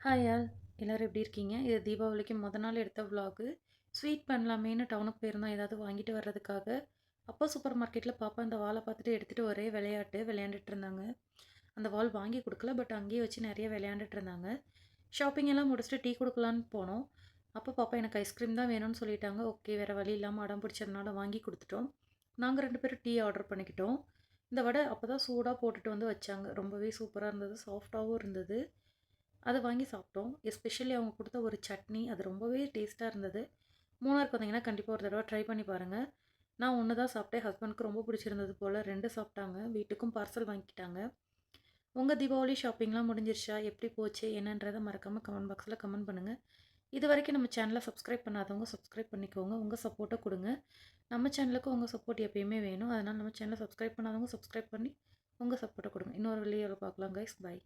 Hi all எல்லோரும் எப்படி இருக்கீங்க? இது தீபாவளிக்கு மொதல் நாள் எடுத்த விலாகு. ஸ்வீட் பண்ணலாமேன்னு டவுனுக்கு போயிருந்தோம் ஏதாவது வாங்கிட்டு வர்றதுக்காக. அப்போ சூப்பர் மார்க்கெட்டில் பாப்பா இந்த வாலை பார்த்துட்டு எடுத்துகிட்டு ஒரே விளையாட்டு விளையாண்டுட்டு இருந்தாங்க. அந்த வால் வாங்கி கொடுக்கல, பட் அங்கேயே வச்சு நிறைய விளையாண்டுட்டு இருந்தாங்க. ஷாப்பிங் எல்லாம் முடிச்சுட்டு டீ கொடுக்கலான்னு போனோம். அப்போ பாப்பா எனக்கு ஐஸ்கிரீம் தான் வேணும்னு சொல்லிட்டாங்க. ஓகே, வேறு வழி இல்லாமல் அடம் பிடிச்சதுனால வாங்கி கொடுத்துட்டோம். நாங்கள் 2 பேரும் டீ ஆர்டர் பண்ணிக்கிட்டோம். இந்த வடை அப்போ தான் சூடாக போட்டுட்டு வந்து வச்சாங்க. ரொம்பவே சூப்பராக இருந்தது, சாஃப்டாகவும் இருந்தது. அத வாங்கி சாப்பிட்டோம். எஸ்பெஷலி அவங்க குடுத்த ஒரு சட்னி, அது ரொம்பவே டேஸ்ட்டா இருந்தது. மூணாருக்கு வந்தீங்கன்னா, கண்டிப்பா ஒரு தடவ ட்ரை பண்ணி பாருங்க. நான் 1 தான் சாப்பிட்டேன். ஹஸ்பண்டுக்கு ரொம்ப பிடிச்சிருந்தது போல 2 சாப்பிட்டாங்க. வீட்டுக்கும் பார்சல் வாங்கிக்கிட்டாங்க. உங்க தீபாவளி ஷாப்பிங்லாம் முடிஞ்சிருச்சா? எப்படி போச்சு? என்னன்றத மறக்காம கமெண்ட் பாக்ஸ்ல கமெண்ட் பண்ணுங்க. இதுவரைக்கும் நம்ம சேனல சப்ஸ்கிரைப் பண்ணாதவங்க சப்ஸ்கிரைப் பண்ணிக்கோங்க. உங்க சப்போர்ட்ட குடுங்க. நம்ம சேனலுக்கு உங்க சப்போர்ட் எப்பயுமே வேணும். அதனால நம்ம சேனல சப்ஸ்கிரைப் பண்ணாதவங்க சப்ஸ்கிரைப் பண்ணி உங்க சப்போர்ட்ட குடுங்க. இன்னொரு வீடியோல பார்க்கலாம் கைஸ். பை.